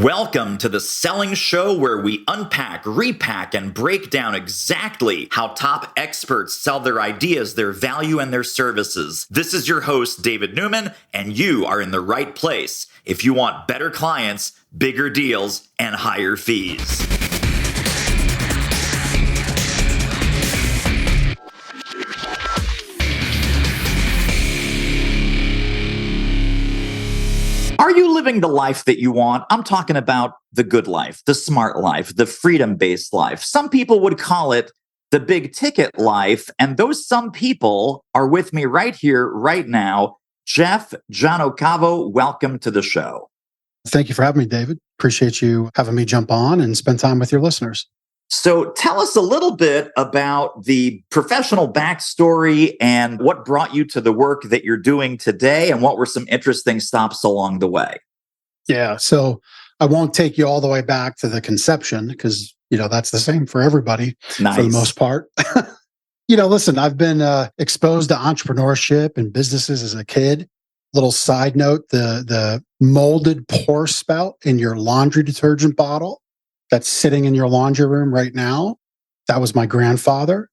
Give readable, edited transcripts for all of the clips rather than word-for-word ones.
Welcome to the Selling Show, where we unpack, repack, and break down exactly how top experts sell their ideas, their value, and their services. This is your host, David Newman, and you are in the right place if you want better clients, bigger deals, and higher fees. Are you living the life that you want? I'm talking about the good life, the smart life, the freedom-based life. Some people would call it the big ticket life. And those some people are with me right here, right now. Jeff Giangocavo, welcome to the show. Thank you for having me, David. Appreciate you having me jump on and spend time with your listeners. So tell us a little bit about the professional backstory and what brought you to the work that you're doing today, and what were some interesting stops along the way? Yeah, so I won't take you all the way back to the conception because, that's the same for everybody Nice. For the most part. Listen, I've been exposed to entrepreneurship and businesses as a kid. Little side note, the molded pour spout in your laundry detergent bottle that's sitting in your laundry room right now, that was my grandfather.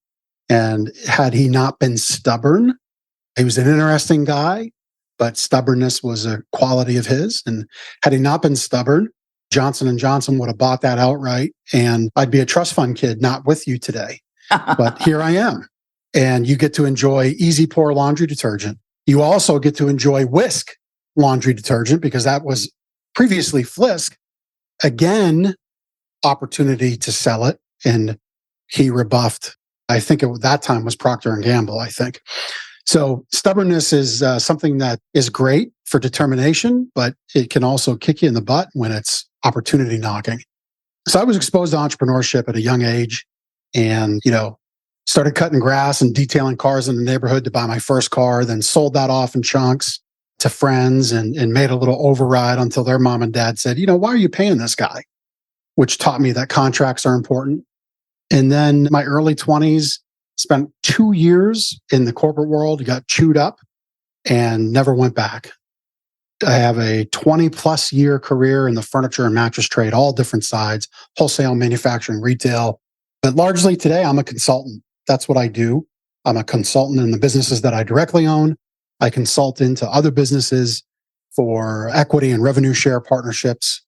And had he not been stubborn, he was an interesting guy, but stubbornness was a quality of his. And had he not been stubborn, Johnson & Johnson would have bought that outright, and I'd be a trust fund kid, not with you today. But here I am. And you get to enjoy easy pour laundry detergent. You also get to enjoy Whisk laundry detergent because that was previously Flisk. Again, opportunity to sell it, and he rebuffed. I think at that time was Procter & Gamble, I think. So stubbornness is something that is great for determination, but it can also kick you in the butt when it's opportunity knocking. So I was exposed to entrepreneurship at a young age and, started cutting grass and detailing cars in the neighborhood to buy my first car, then sold that off in chunks to friends and made a little override until their mom and dad said, why are you paying this guy? Which taught me that contracts are important. And then my early 20s, spent 2 years in the corporate world, got chewed up and never went back. I have a 20 plus year career in the furniture and mattress trade, all different sides, wholesale, manufacturing, retail. But largely today, I'm a consultant. That's what I do. I'm a consultant in the businesses that I directly own. I consult into other businesses for equity and revenue share partnerships.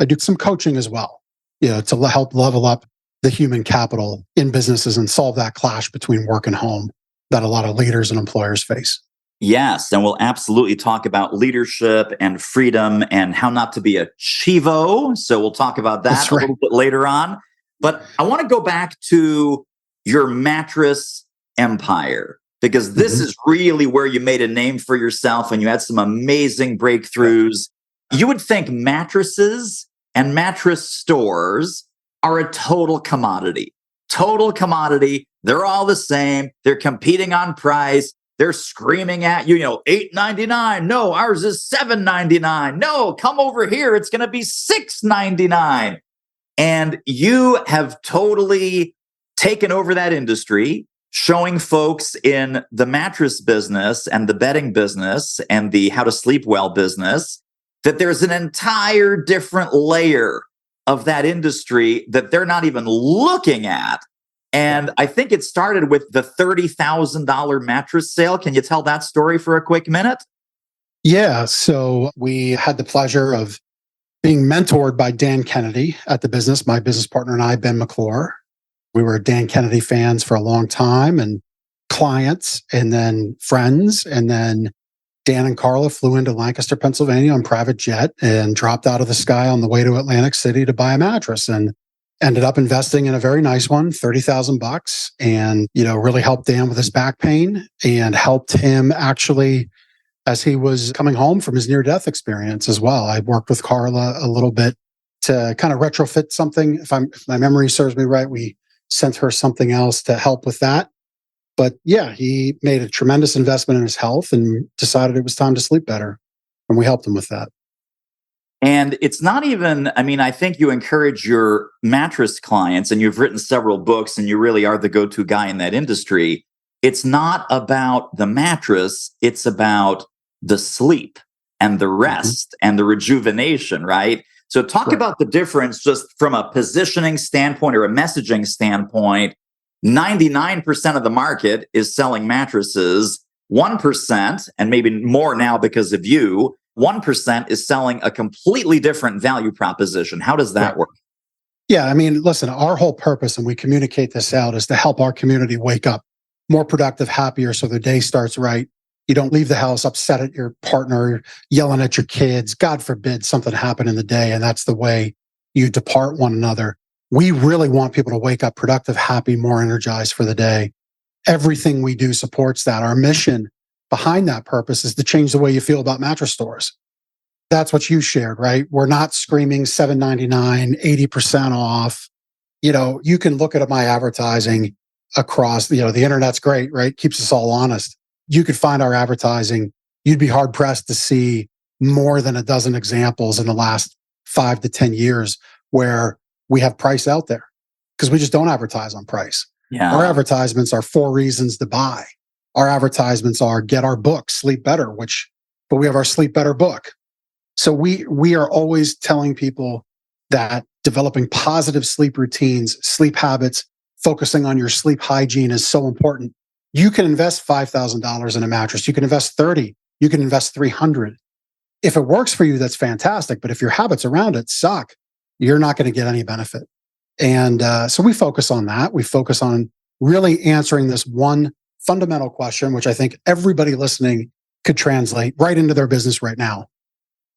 I do some coaching as well, to help level up the human capital in businesses and solve that clash between work and home that a lot of leaders and employers face. Yes, and we'll absolutely talk about leadership and freedom and how not to be a chivo. So we'll talk about that a little bit later on. But I want to go back to your mattress empire, because this is really where you made a name for yourself and you had some amazing breakthroughs. You would think mattresses and mattress stores are a total commodity. Total commodity. They're all the same. They're competing on price. They're screaming at you, $8.99. No, ours is $7.99. No, come over here. It's going to be $6.99. And you have totally taken over that industry, showing folks in the mattress business and the bedding business and the how to sleep well business that there's an entire different layer of that industry that they're not even looking at. And I think it started with the $30,000 mattress sale. Can you tell that story for a quick minute? Yeah. So we had the pleasure of being mentored by Dan Kennedy at the business, my business partner and I, Ben McClure. We were Dan Kennedy fans for a long time and clients and then friends. And then Dan and Carla flew into Lancaster, Pennsylvania on private jet and dropped out of the sky on the way to Atlantic City to buy a mattress, and ended up investing in a very nice one, $30,000, and, really helped Dan with his back pain and helped him actually as he was coming home from his near-death experience as well. I worked with Carla a little bit to kind of retrofit something. If my memory serves me right, we sent her something else to help with that. But yeah, he made a tremendous investment in his health and decided it was time to sleep better. And we helped him with that. And it's not even, I think you encourage your mattress clients, and you've written several books, and you really are the go-to guy in that industry. It's not about the mattress. It's about the sleep and the rest and the rejuvenation, right? So talk about the difference just from a positioning standpoint or a messaging standpoint. 99% of the market is selling mattresses. 1%, and maybe more now because of you, 1% is selling a completely different value proposition. How does that work? Yeah, I mean, listen, our whole purpose, and we communicate this out, is to help our community wake up more productive, happier, so their day starts right. You don't leave the house upset at your partner, yelling at your kids. God forbid something happen in the day, and that's the way you depart one another. We really want people to wake up productive, happy, more energized for the day. Everything we do supports that. Our mission behind that purpose is to change the way you feel about mattress stores. That's what you shared, right? We're not screaming $7.99, 80% off. You can look at my advertising across, the internet's great, right? Keeps us all honest. You could find our advertising. You'd be hard pressed to see more than a dozen examples in the last 5 to 10 years where we have price out there because we just don't advertise on price. Yeah. Our advertisements are 4 reasons to buy. Our advertisements are get our book, Sleep Better, but we have our Sleep Better book. So we are always telling people that developing positive sleep routines, sleep habits, focusing on your sleep hygiene is so important. You can invest $5,000 in a mattress. You can invest 30. You can invest 300. If it works for you, that's fantastic. But if your habits around it suck, you're not going to get any benefit. And so we focus on that. We focus on really answering this one fundamental question, which I think everybody listening could translate right into their business right now.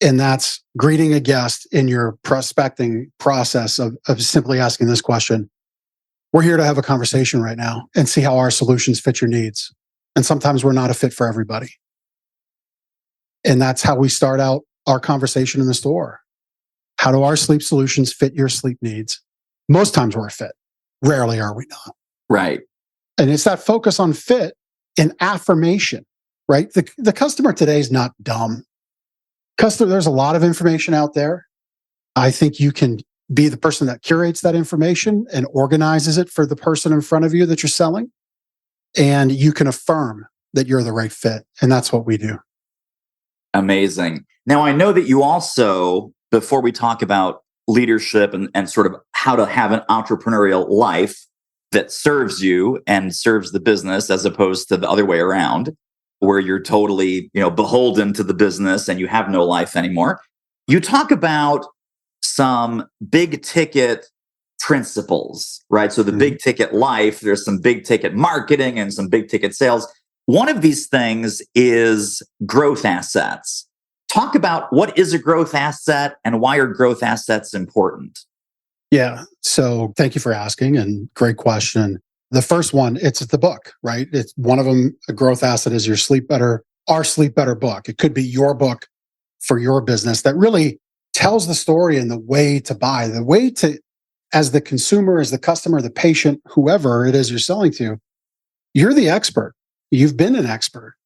And that's greeting a guest in your prospecting process of simply asking this question. We're here to have a conversation right now and see how our solutions fit your needs. And sometimes we're not a fit for everybody. And that's how we start out our conversation in the store. How do our sleep solutions fit your sleep needs? Most times we're a fit. Rarely are we not. Right. And it's that focus on fit and affirmation, right? The customer today is not dumb. There's a lot of information out there. I think you can be the person that curates that information and organizes it for the person in front of you that you're selling. And you can affirm that you're the right fit. And that's what we do. Amazing. Now, I know that you also, before we talk about leadership and sort of how to have an entrepreneurial life that serves you and serves the business as opposed to the other way around, where you're totally, beholden to the business and you have no life anymore. You talk about some big ticket principles, right? So the big ticket life, there's some big ticket marketing and some big ticket sales. One of these things is growth assets. Talk about what is a growth asset and why are growth assets important? Yeah. So thank you for asking, and great question. The first one, it's the book, right? It's one of them. A growth asset is your Sleep Better, our Sleep Better book. It could be your book for your business that really tells the story and the way to buy, the way to, as the consumer, as the customer, the patient, whoever it is you're selling to, you're the expert. You've been an expert.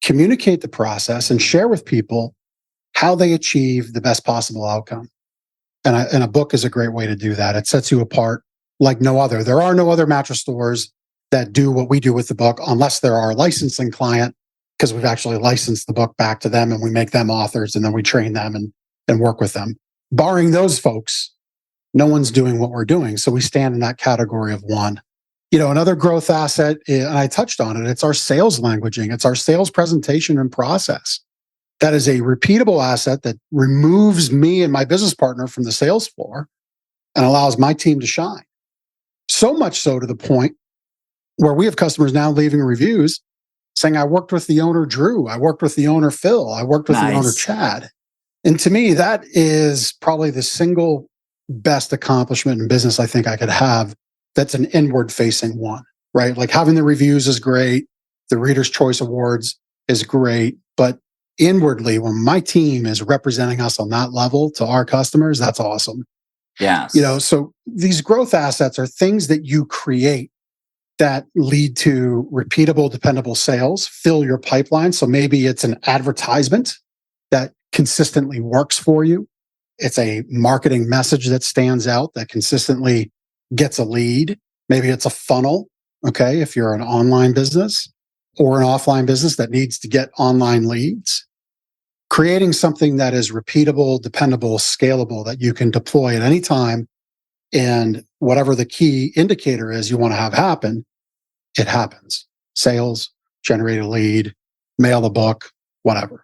Communicate the process and share with people how they achieve the best possible outcome. And a book is a great way to do that. It sets you apart like no other. There are no other mattress stores that do what we do with the book unless they're our licensing client, because we've actually licensed the book back to them and we make them authors and then we train them and work with them. Barring those folks, no one's doing what we're doing. So we stand in that category of one. Another growth asset, and I touched on it, it's our sales languaging. It's our sales presentation and process. That is a repeatable asset that removes me and my business partner from the sales floor and allows my team to shine. So much so to the point where we have customers now leaving reviews saying, I worked with the owner, Drew. I worked with the owner, Phil. I worked with the owner, Chad. And to me, that is probably the single best accomplishment in business I think I could have. That's an inward facing one, right? Like having the reviews is great. The Reader's Choice Awards is great. But inwardly, when my team is representing us on that level to our customers, that's awesome. Yes. So these growth assets are things that you create that lead to repeatable, dependable sales, fill your pipeline. So maybe it's an advertisement that consistently works for you. It's a marketing message that stands out that consistently gets a lead. Maybe it's a funnel, okay, if you're an online business or an offline business that needs to get online leads. creating something that is repeatable, dependable, scalable, that you can deploy at any time. And whatever the key indicator is you want to have happen, it happens. Sales, generate a lead, mail a book, whatever.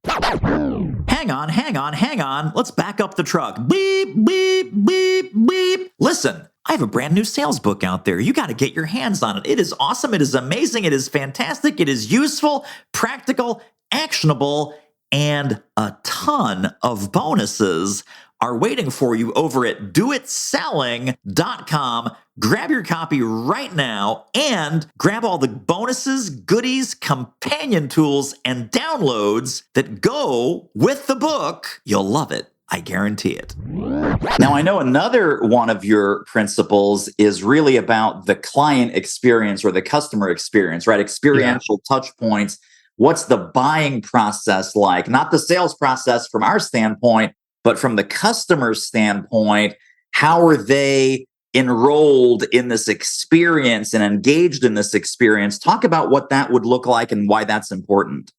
Hang on. Let's back up the truck. Beep, beep, beep, beep. Listen, I have a brand new sales book out there. You got to get your hands on it. It is awesome. It is amazing. It is fantastic. It is useful, practical, actionable, and a ton of bonuses are waiting for you over at doitselling.com. Grab your copy right now and grab all the bonuses, goodies, companion tools, and downloads that go with the book. You'll love it. I guarantee it. Now, I know another one of your principles is really about the client experience or the customer experience, right? Experiential touch points. What's the buying process like? Not the sales process from our standpoint, but from the customer's standpoint, how are they enrolled in this experience and engaged in this experience? Talk about what that would look like and why that's important.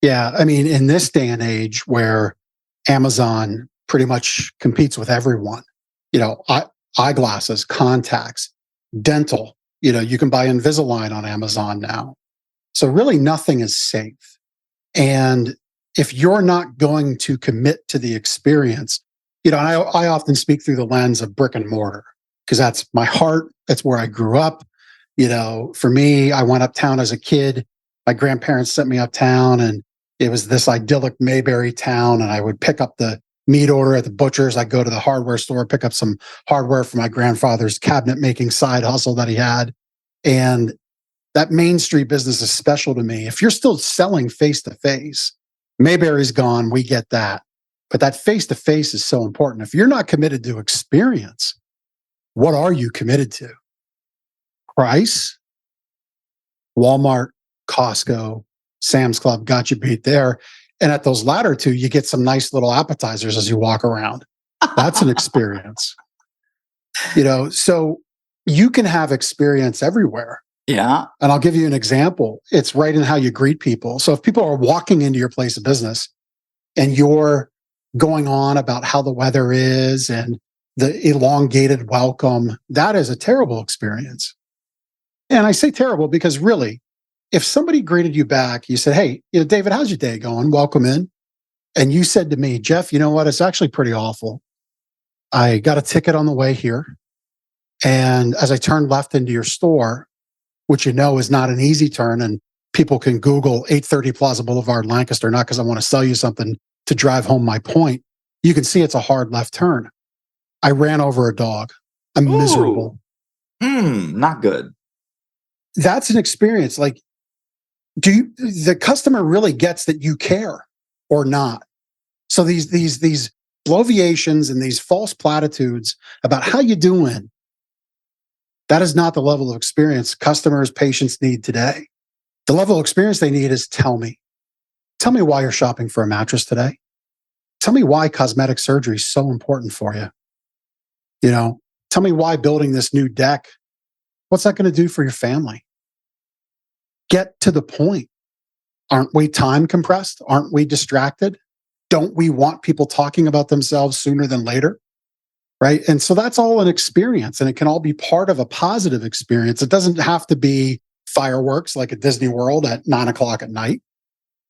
Yeah. I mean, in this day and age where Amazon pretty much competes with everyone, eyeglasses, contacts, dental, you can buy Invisalign on Amazon now. So really nothing is safe. And if you're not going to commit to the experience, and I often speak through the lens of brick and mortar because that's my heart. That's where I grew up. For me, I went uptown as a kid. My grandparents sent me uptown and it was this idyllic Mayberry town. And I would pick up the meat order at the butcher's. I'd go to the hardware store, pick up some hardware for my grandfather's cabinet making side hustle that he had. And that Main Street business is special to me. If you're still selling face to face, Mayberry's gone, we get that. But that face-to-face is so important. If you're not committed to experience, what are you committed to? Price? Walmart, Costco, Sam's Club got you beat there. And at those latter two, you get some nice little appetizers as you walk around. That's an experience. So you can have experience everywhere. Yeah. And I'll give you an example. It's right in how you greet people. So if people are walking into your place of business and you're going on about how the weather is and the elongated welcome, that is a terrible experience. And I say terrible because really, if somebody greeted you back, you said, hey, David, how's your day going? Welcome in. And you said to me, Jeff, you know what? It's actually pretty awful. I got a ticket on the way here. And as I turned left into your store, which is not an easy turn. And people can Google 830 Plaza Boulevard, Lancaster, not because I want to sell you something to drive home my point. You can see it's a hard left turn. I ran over a dog. I'm miserable. Not good. That's an experience. Like, the customer really gets that you care or not? So these bloviations and these false platitudes about how you doing, that is not the level of experience customers, patients need today. The level of experience they need is tell me why you're shopping for a mattress today. Tell me why cosmetic surgery is so important for you. Tell me why building this new deck, what's that going to do for your family? Get to the point. Aren't we time compressed? Aren't we distracted? Don't we want people talking about themselves sooner than later? Right. And so that's all an experience, and it can all be part of a positive experience. It doesn't have to be fireworks like at Disney World at 9:00 at night,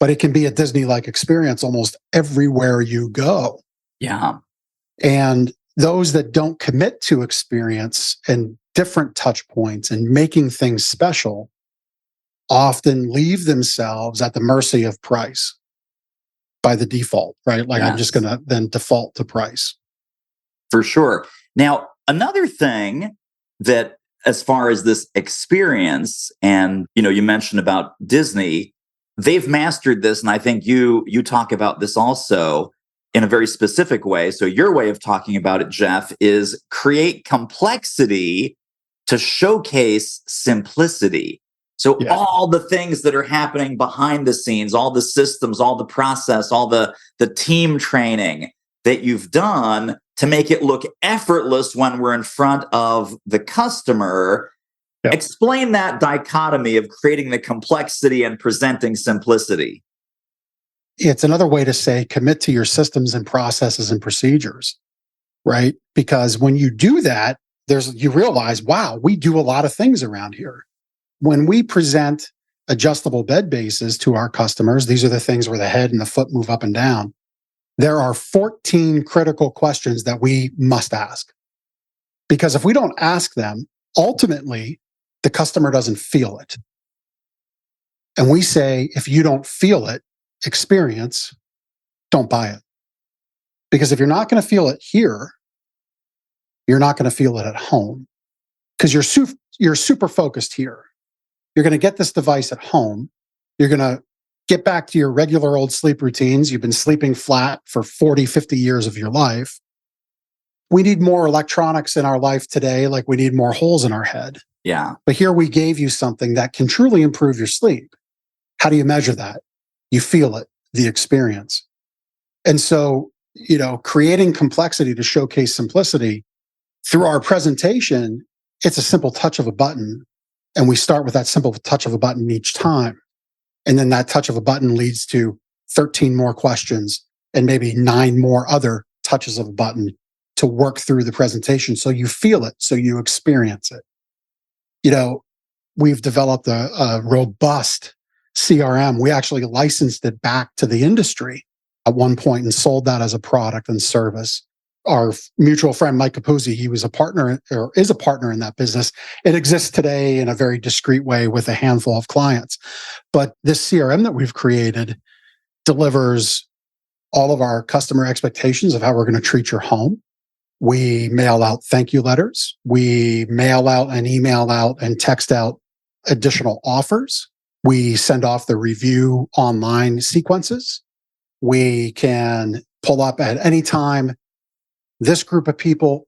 but it can be a Disney-like experience almost everywhere you go. Yeah. And those that don't commit to experience and different touch points and making things special often leave themselves at the mercy of price by the default, right? Like, yes. I'm just going to then default to price. For sure. Now, another thing that, as far as this experience, and you mentioned about Disney, they've mastered this, and I think you talk about this also in a very specific way. So your way of talking about it, Jeff, is create complexity to showcase simplicity. So all the things that are happening behind the scenes, all the systems, all the process, all the team training that you've done to make it look effortless when we're in front of the customer. Yep. Explain that dichotomy of creating the complexity and presenting simplicity. it's another way to say commit to your systems and processes and procedures, right? Because when you do that, you realize, wow, we do a lot of things around here. When we present adjustable bed bases to our customers, these are the things where the head and the foot move up and down. There are 14 critical questions that we must ask. Because if we don't ask them, ultimately, the customer doesn't feel it. And we say, if you don't feel it, experience, don't buy it. Because if you're not going to feel it here, you're not going to feel it at home. Because you're super focused here. You're going to get this device at home. You're going to get back to your regular old sleep routines. You've been sleeping flat for 40, 50 years of your life. We need more electronics in our life today, like we need more holes in our head. Yeah. But here we gave you something that can truly improve your sleep. How do you measure that? You feel it, the experience. And so, creating complexity to showcase simplicity through our presentation, it's a simple touch of a button. And we start with that simple touch of a button each time. And then that touch of a button leads to 13 more questions and maybe 9 more other touches of a button to work through the presentation. So you feel it, so you experience it. We've developed a robust CRM. We actually licensed it back to the industry at one point and sold that as a product and service. Our mutual friend, Mike Capuzzi, he was a partner or is a partner in that business. It exists today in a very discreet way with a handful of clients. But this CRM that we've created delivers all of our customer expectations of how we're going to treat your home. We mail out thank you letters. We mail out and email out and text out additional offers. We send off the review online sequences. We can pull up at any time. This group of people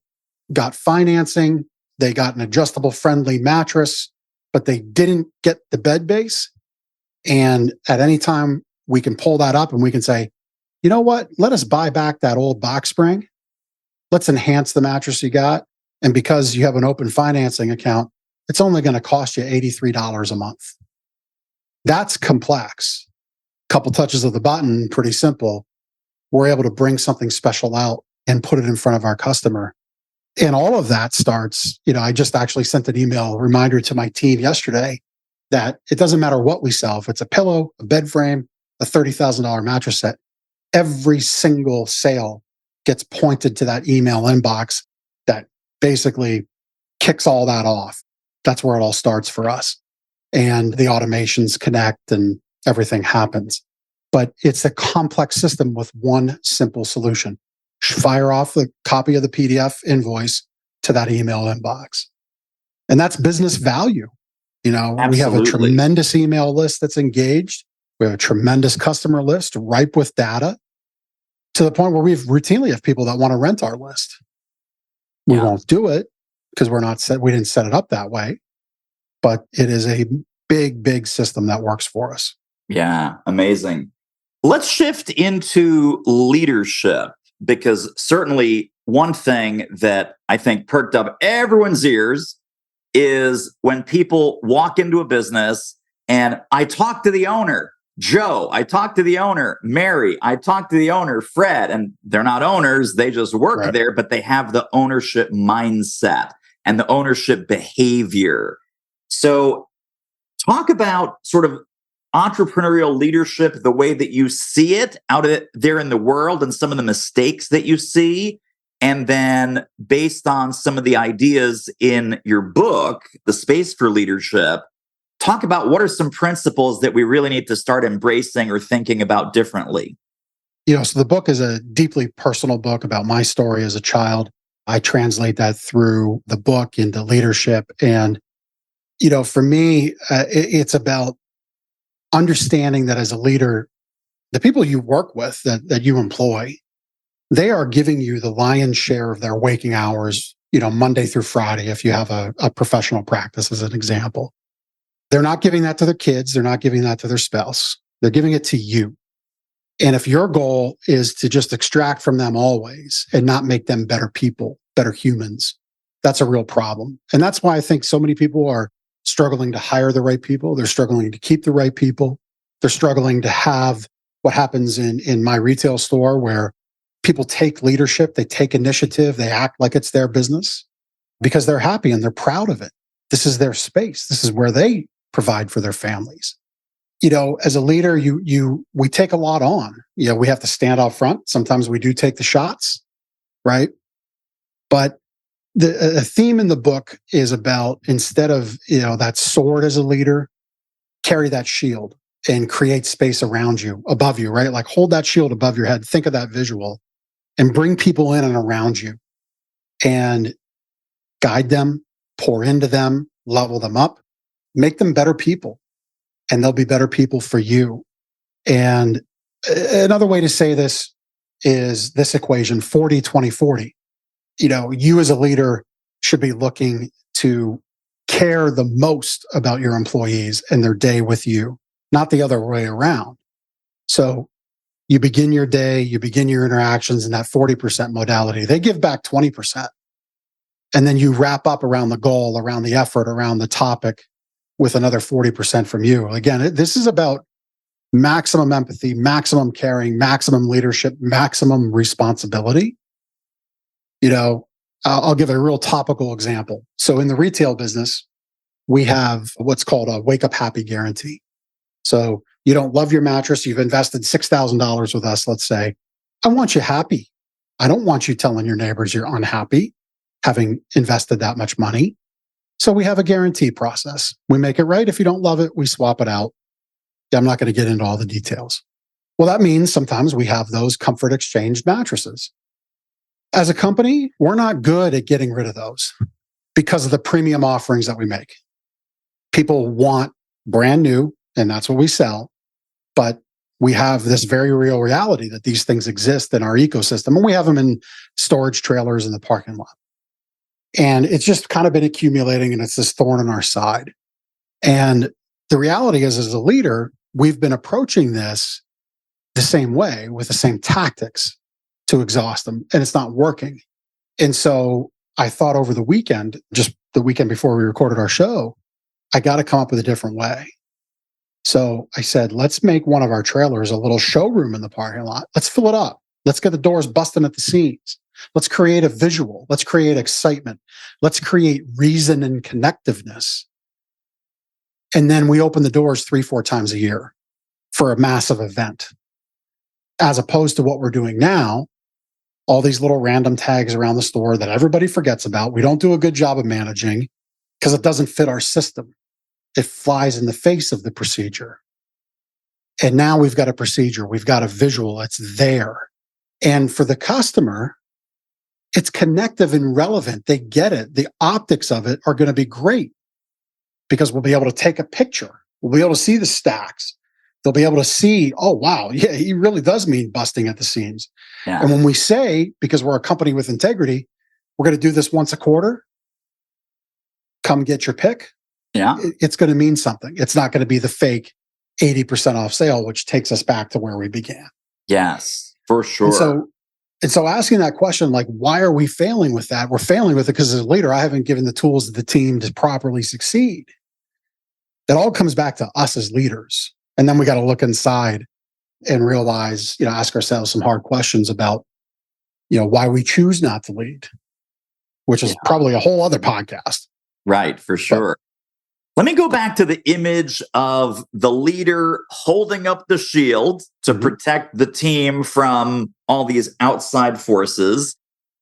got financing. They got an adjustable friendly mattress, but they didn't get the bed base. And at any time, we can pull that up and we can say, you know what? Let us buy back that old box spring. Let's enhance the mattress you got. And because you have an open financing account, it's only going to cost you $83 a month. That's complex. Couple touches of the button, pretty simple. We're able to bring something special out and put it in front of our customer. And all of that starts, I just actually sent an email reminder to my team yesterday that it doesn't matter what we sell. If it's a pillow, a bed frame, a $30,000 mattress set, every single sale gets pointed to that email inbox that basically kicks all that off. That's where it all starts for us. And the automations connect and everything happens. But it's a complex system with one simple solution. Fire off the copy of the PDF invoice to that email inbox. And that's business value. Absolutely. We have a tremendous email list that's engaged. We have a tremendous customer list ripe with data to the point where we routinely have people that want to rent our list. We won't do it because we didn't set it up that way. But it is a big, big system that works for us. Yeah, amazing. Let's shift into leadership, because certainly one thing that I think perked up everyone's ears is when people walk into a business and I talk to the owner, Joe, I talk to the owner, Mary, I talk to the owner, Fred, and they're not owners, they just work there, but they have the ownership mindset and the ownership behavior. So talk about sort of entrepreneurial leadership, the way that you see it out there in the world and some of the mistakes that you see. And then based on some of the ideas in your book, The Space for Leadership, talk about what are some principles that we really need to start embracing or thinking about differently. So the book is a deeply personal book about my story as a child. I translate that through the book into leadership. And, for me, it's about understanding that as a leader, the people you work with, that you employ, they are giving you the lion's share of their waking hours, Monday through Friday, if you have a professional practice as an example. They're not giving that to their kids. They're not giving that to their spouse. They're giving it to you. And if your goal is to just extract from them always and not make them better people, better humans, that's a real problem. And that's why I think so many people are struggling to hire the right people. They're struggling to keep the right people. They're struggling to have what happens in my retail store where people take leadership, they take initiative, they act like it's their business because they're happy and they're proud of it. This is their space. This is where they provide for their families. As a leader, we take a lot on. We have to stand out front. Sometimes we do take the shots, right? But the theme in the book is about, instead of that sword as a leader, carry that shield and create space around you, above you, right? Like hold that shield above your head. Think of that visual and bring people in and around you and guide them, pour into them, level them up, make them better people, and they'll be better people for you. And another way to say this is this equation, 40-20-40. You as a leader should be looking to care the most about your employees and their day with you, not the other way around. So you begin your day, you begin your interactions in that 40% modality. They give back 20%. And then you wrap up around the goal, around the effort, around the topic with another 40% from you. Again, this is about maximum empathy, maximum caring, maximum leadership, maximum responsibility. I'll give a real topical example. So in the retail business, we have what's called a wake up happy guarantee. So you don't love your mattress. You've invested $6,000 with us, let's say. I want you happy. I don't want you telling your neighbors you're unhappy, having invested that much money. So we have a guarantee process. We make it right. If you don't love it, we swap it out. I'm not going to get into all the details. Well, that means sometimes we have those comfort exchange mattresses. As a company, we're not good at getting rid of those because of the premium offerings that we make. People want brand new, and that's what we sell. But we have this very real reality that these things exist in our ecosystem, and we have them in storage trailers in the parking lot. And it's just kind of been accumulating, and it's this thorn in our side. And the reality is, as a leader, we've been approaching this the same way with the same tactics to exhaust them, and it's not working. And so I thought over the weekend, just the weekend before we recorded our show, I got to come up with a different way. So I said, let's make one of our trailers a little showroom in the parking lot. Let's fill it up. Let's get the doors busting at the seams. Let's create a visual. Let's create excitement. Let's create reason and connectiveness. And then we open the doors 3-4 times a year for a massive event. As opposed to what we're doing now, all these little random tags around the store that everybody forgets about. We don't do a good job of managing because it doesn't fit our system. It flies in the face of the procedure. And now we've got a procedure. We've got a visual. It's there. And for the customer, it's connective and relevant. They get it. The optics of it are going to be great because we'll be able to take a picture. We'll be able to see the stacks. They'll be able to see, oh, wow, yeah, he really does mean busting at the seams. Yeah. And when we say, because we're a company with integrity, we're going to do this once a quarter, come get your pick. Yeah. It's going to mean something. It's not going to be the fake 80% off sale, which takes us back to where we began. Yes, for sure. And so asking that question, like, why are we failing with that? We're failing with it because as a leader, I haven't given the tools to the team to properly succeed. It all comes back to us as leaders. And then we got to look inside and realize, ask ourselves some hard questions about, why we choose not to lead, which is probably a whole other podcast. Right, for sure. Let me go back to the image of the leader holding up the shield to protect the team from all these outside forces,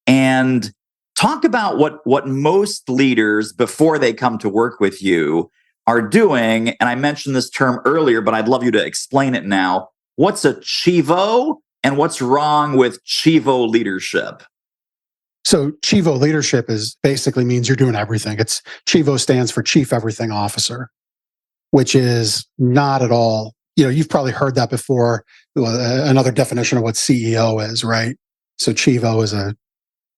and talk about what most leaders before they come to work with you are doing. And I mentioned this term earlier, but I'd love you to explain it now. What's a Chivo and what's wrong with Chivo leadership? So Chivo leadership basically means you're doing everything. Chivo stands for Chief Everything Officer, which is not at all, you've probably heard that before. Another definition of what CEO is, right? So Chivo is a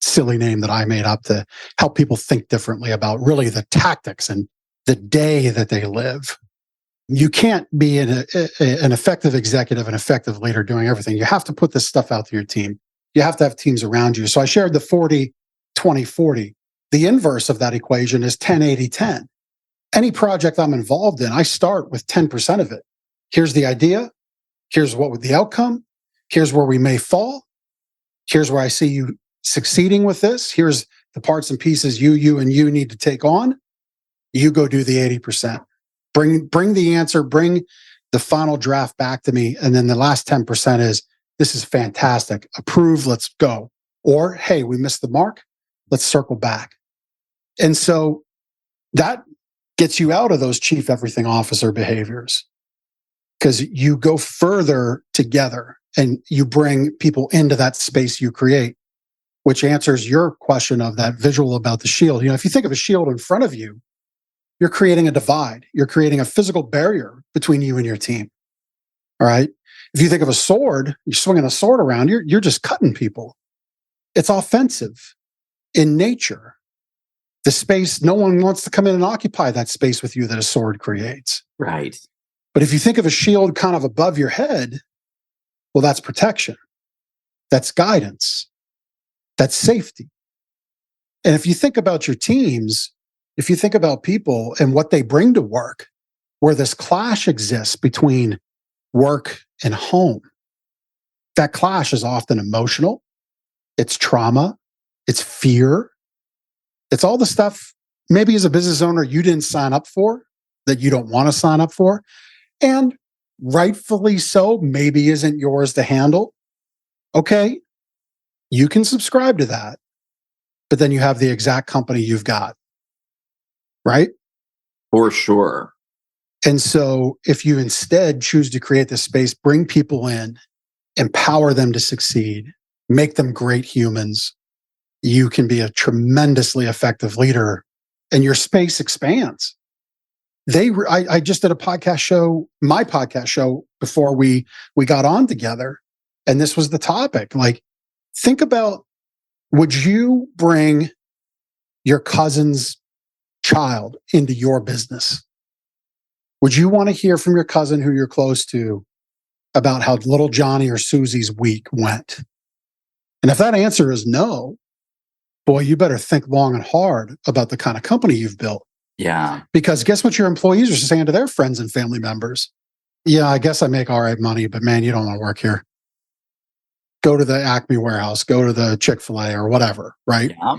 silly name that I made up to help people think differently about really the tactics and the day that they live. You can't be an effective executive, an effective leader doing everything. You have to put this stuff out to your team. You have to have teams around you. So I shared the 40-20-40. The inverse of that equation is 10-80-10. Any project I'm involved in, I start with 10% of it. Here's the idea. Here's what the outcome. Here's where we may fall. Here's where I see you succeeding with this. Here's the parts and pieces you need to take on. You go do the 80%. Bring the answer, bring the final draft back to me. And then the last 10% is, this is fantastic. Approve, let's go. Or, hey, we missed the mark. Let's circle back. And so that gets you out of those chief everything officer behaviors, because you go further together and you bring people into that space you create, which answers your question of that visual about the shield. If you think of a shield in front of you, you're creating a divide. You're creating a physical barrier between you and your team. All right. If you think of a sword, you're swinging a sword around, you're just cutting people. It's offensive in nature. The space, no one wants to come in and occupy that space with you that a sword creates. Right. But if you think of a shield kind of above your head, well, that's protection. That's guidance. That's safety. And if you think about your teams, if you think about people and what they bring to work, where this clash exists between work and home, that clash is often emotional. It's trauma. It's fear. It's all the stuff maybe as a business owner you didn't sign up for, that you don't want to sign up for. And rightfully so, maybe isn't yours to handle. Okay, you can subscribe to that, but then you have the exact company you've got, right? For sure. And so if you instead choose to create this space, bring people in, empower them to succeed, make them great humans, you can be a tremendously effective leader, and your space expands. I just did a podcast show, my podcast show, before we got on together, and this was the topic. Like, think about, would you bring your cousin's child into your business? Would you want to hear from your cousin who you're close to about how little Johnny or Susie's week went? And if that answer is no, boy, you better think long and hard about the kind of company you've built. Yeah. Because guess what your employees are saying to their friends and family members? Yeah, I guess I make all right money, but man, you don't want to work here. Go to the Acme warehouse, go to the Chick-fil-A or whatever, right? Yeah.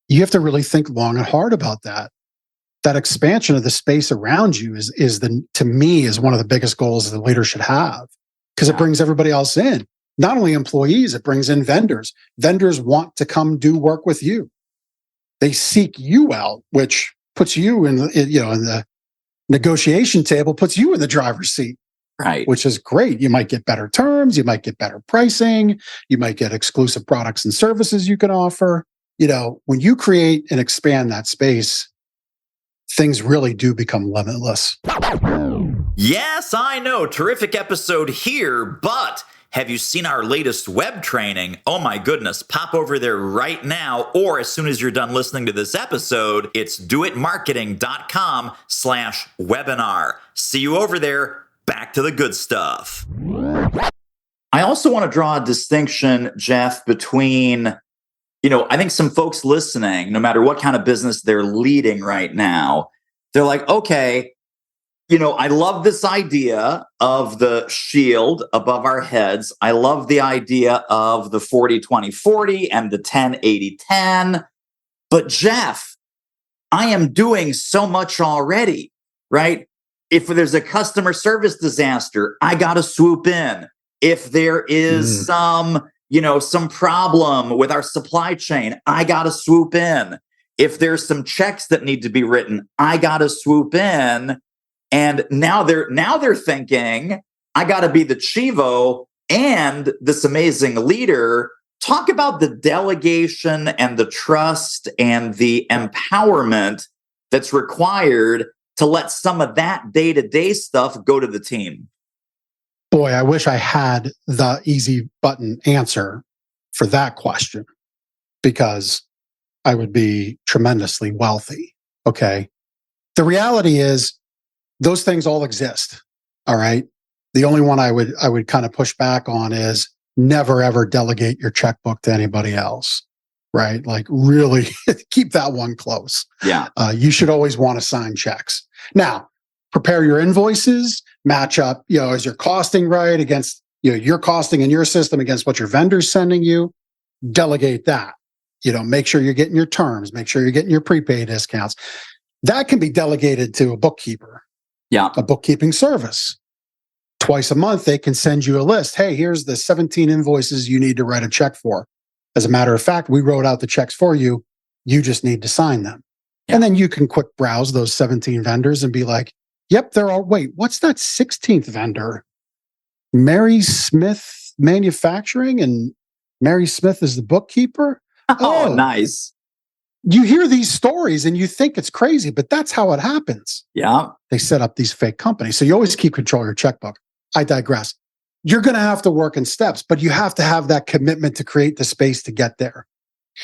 You have to really think long and hard about that. That expansion of the space around you to me is one of the biggest goals that the leader should have, because it brings everybody else in. Not only employees, it brings in vendors. Vendors want to come do work with you. They seek you out, which puts you in the negotiation table, puts you in the driver's seat. Right. Which is great. You might get better terms, you might get better pricing, you might get exclusive products and services you can offer. When you create and expand that space, things really do become limitless. Yes, I know. Terrific episode here, but have you seen our latest web training? Oh my goodness, pop over there right now, or as soon as you're done listening to this episode, it's doitmarketing.com/webinar. See you over there. Back to the good stuff. I also want to draw a distinction, Jeff, between, I think some folks listening, no matter what kind of business they're leading right now, they're like, okay, I love this idea of the shield above our heads. I love the idea of the 40-20-40 and the 10-80-10. But Jeff, I am doing so much already, right? If there's a customer service disaster, I got to swoop in. If there is some problem with our supply chain, I got to swoop in. If there's some checks that need to be written, I got to swoop in. And now they're thinking, I got to be the Chivo and this amazing leader. Talk about the delegation and the trust and the empowerment that's required to let some of that day-to-day stuff go to the team. Boy, I wish I had the easy button answer for that question, because I would be tremendously wealthy. Okay. The reality is those things all exist. All right. The only one I would kind of push back on is never, ever delegate your checkbook to anybody else. Right. Like, really keep that one close. Yeah. You should always want to sign checks. Now, prepare your invoices, match up, is your costing right against, your costing in your system against what your vendor's sending you. Delegate that. Make sure you're getting your terms, make sure you're getting your prepaid discounts. That can be delegated to a bookkeeper. Yeah. A bookkeeping service. Twice a month, they can send you a list. Hey, here's the 17 invoices you need to write a check for. As a matter of fact, we wrote out the checks for you. You just need to sign them. Yeah. And then you can quick browse those 17 vendors and be like, yep, they're all, wait, what's that 16th vendor? Mary Smith Manufacturing, and Mary Smith is the bookkeeper? Oh, nice. You hear these stories and you think it's crazy, but that's how it happens. Yeah. They set up these fake companies. So you always keep control of your checkbook. I digress. You're going to have to work in steps, but you have to have that commitment to create the space to get there.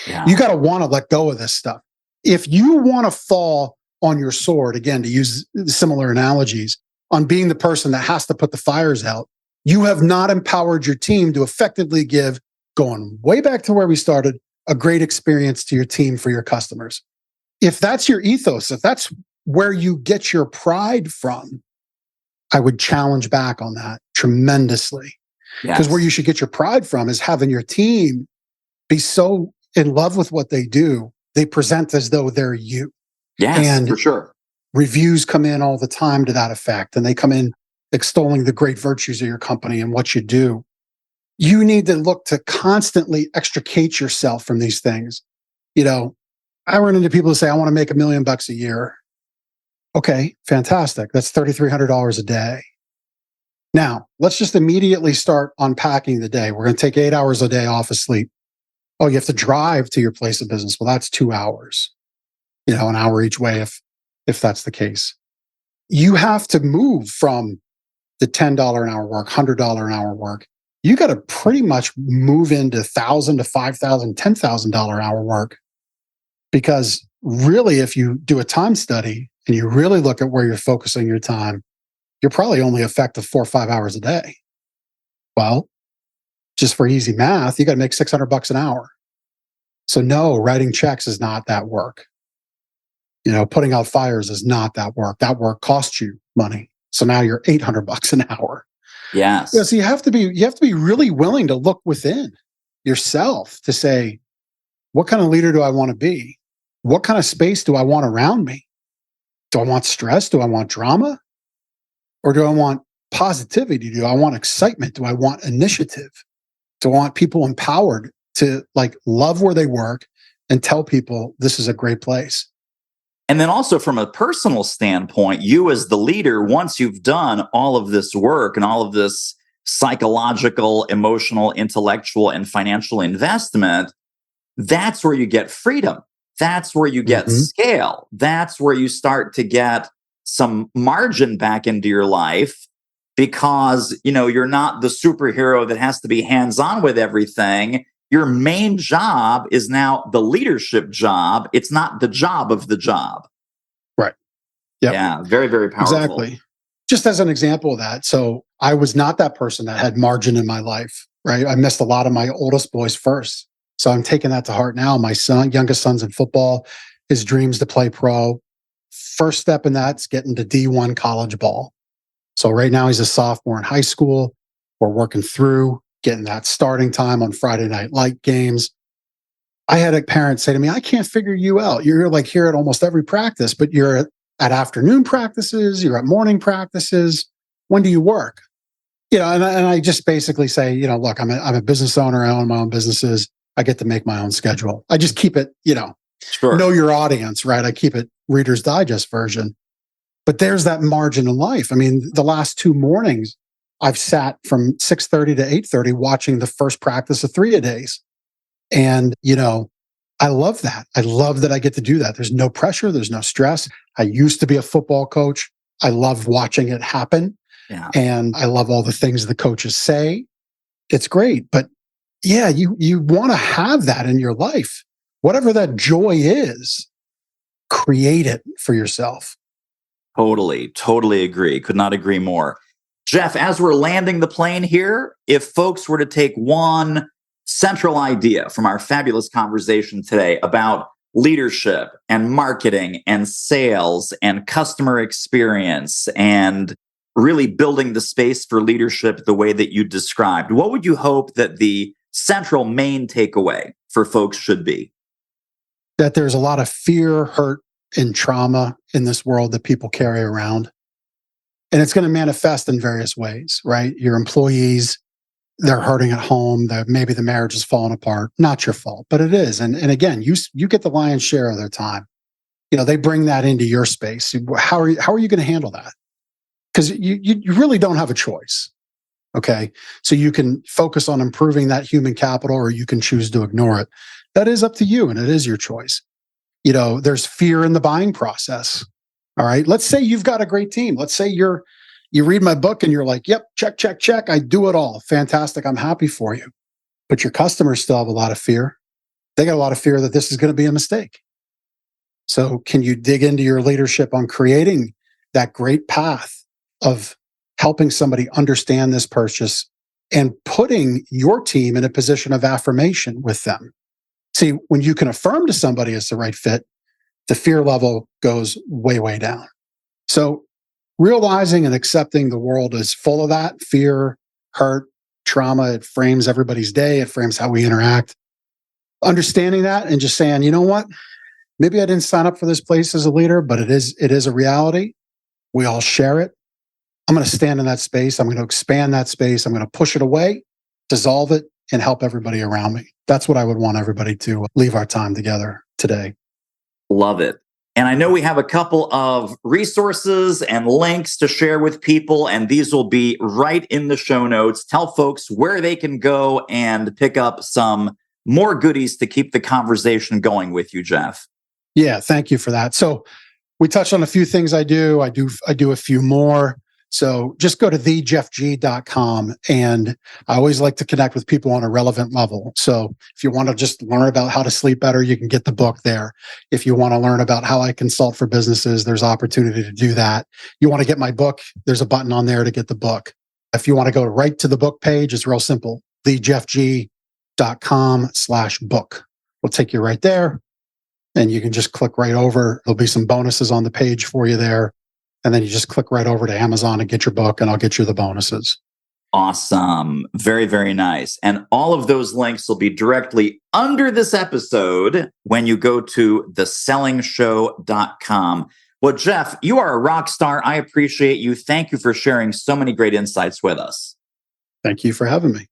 Yeah. You got to want to let go of this stuff. If you want to fall on your sword, again, to use similar analogies, on being the person that has to put the fires out, you have not empowered your team to effectively give, going way back to where we started, a great experience to your team for your customers. If that's your ethos, if that's where you get your pride from, I would challenge back on that tremendously. Because where you should get your pride from is having your team be so in love with what they do, they present as though they're you. Yes, and for sure. Reviews come in all the time to that effect, and they come in extolling the great virtues of your company and what you do. You need to look to constantly extricate yourself from these things. I run into people who say, I want to make $1 million a year. Okay, fantastic. That's $3,300 a day. Now, let's just immediately start unpacking the day. We're going to take 8 hours a day off of sleep. Oh, you have to drive to your place of business. Well, that's 2 hours, an hour each way if that's the case. You have to move from the $10 an hour work, $100 an hour work. You got to pretty much move into $1,000 to $5,000, $10,000 an hour work. Because really, if you do a time study and you really look at where you're focusing your time, you're probably only effective 4 or 5 hours a day. Well, just for easy math, you got to make $600 an hour. So no, writing checks is not that work. Putting out fires is not that work. That work costs you money. So now you're $800 an hour. Yes. So you have to be really willing to look within yourself to say, what kind of leader do I want to be? What kind of space do I want around me? Do I want stress? Do I want drama? Or do I want positivity? Do I want excitement? Do I want initiative? Do I want people empowered to love where they work and tell people this is a great place? And then also from a personal standpoint, you as the leader, once you've done all of this work and all of this psychological, emotional, intellectual, and financial investment, that's where you get freedom. That's where you get scale. That's where you start to get some margin back into your life because, you're not the superhero that has to be hands-on with everything. Your main job is now the leadership job. It's not the job of the job. Right. Yep. Yeah. Very, very powerful. Exactly. Just as an example of that. So I was not that person that had margin in my life, right? I missed a lot of my oldest boys first. So I'm taking that to heart now. My youngest son's in football, his dreams to play pro. First step in that's getting to D1 college ball. So right now he's a sophomore in high school. We're working through getting that starting time on Friday night light games. I had a parent say to me, I can't figure you out. You're here at almost every practice, but you're at afternoon practices, you're at morning practices. When do you work? And I just basically say, look, I'm a business owner. I own my own businesses. I get to make my own schedule. I just keep it, sure. Know your audience, right? I keep it Reader's Digest version. But there's that margin in life. I mean, the last 2 mornings, I've sat from 6:30 to 8:30 watching the first practice of 3-a-days. And, I love that. I love that I get to do that. There's no pressure. There's no stress. I used to be a football coach. I love watching it happen. Yeah. And I love all the things the coaches say. It's great. But yeah, you want to have that in your life. Whatever that joy is, create it for yourself. Totally agree. Could not agree more. Jeff, as we're landing the plane here, if folks were to take one central idea from our fabulous conversation today about leadership and marketing and sales and customer experience and really building the space for leadership the way that you described, what would you hope that the central main takeaway for folks should be? That there's a lot of fear, hurt, and trauma in this world that people carry around. And it's going to manifest in various ways, right? Your employees, they're hurting at home. Maybe the marriage is falling apart. Not your fault, but it is. And again, you get the lion's share of their time. They bring that into your space. How are you going to handle that? Because you really don't have a choice. Okay. So you can focus on improving that human capital, or you can choose to ignore it. That is up to you, and it is your choice. There's fear in the buying process. All right. Let's say you've got a great team. Let's say you read my book and you're like, yep, check, check, check. I do it all. Fantastic. I'm happy for you. But your customers still have a lot of fear. They got a lot of fear that this is going to be a mistake. So can you dig into your leadership on creating that great path of helping somebody understand this purchase and putting your team in a position of affirmation with them? See, when you can affirm to somebody it's the right fit, the fear level goes way, way down. So realizing and accepting the world is full of that fear, hurt, trauma. It frames everybody's day. It frames how we interact. Understanding that and just saying, you know what? Maybe I didn't sign up for this place as a leader, but it is a reality. We all share it. I'm going to stand in that space. I'm going to expand that space. I'm going to push it away, dissolve it, and help everybody around me. That's what I would want everybody to leave our time together today. Love it. And I know we have a couple of resources and links to share with people, and these will be right in the show notes. Tell folks where they can go and pick up some more goodies to keep the conversation going with you, Jeff. Yeah, thank you for that. So we touched on a few things I do. I do a few more. So just go to thejeffg.com, and I always like to connect with people on a relevant level. So if you want to just learn about how to sleep better, you can get the book there. If you want to learn about how I consult for businesses, there's opportunity to do that. You want to get my book, there's a button on there to get the book. If you want to go right to the book page, it's real simple. thejeffg.com/book. We'll take you right there, and you can just click right over. There'll be some bonuses on the page for you there. And then you just click right over to Amazon and get your book, and I'll get you the bonuses. Awesome. Very, very nice. And all of those links will be directly under this episode when you go to thesellingshow.com. Well, Jeff, you are a rock star. I appreciate you. Thank you for sharing so many great insights with us. Thank you for having me.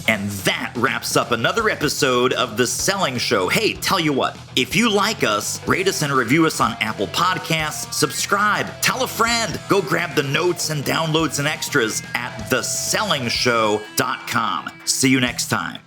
And that wraps up another episode of The Selling Show. Hey, tell you what, if you like us, rate us and review us on Apple Podcasts, subscribe, tell a friend, go grab the notes and downloads and extras at thesellingshow.com. See you next time.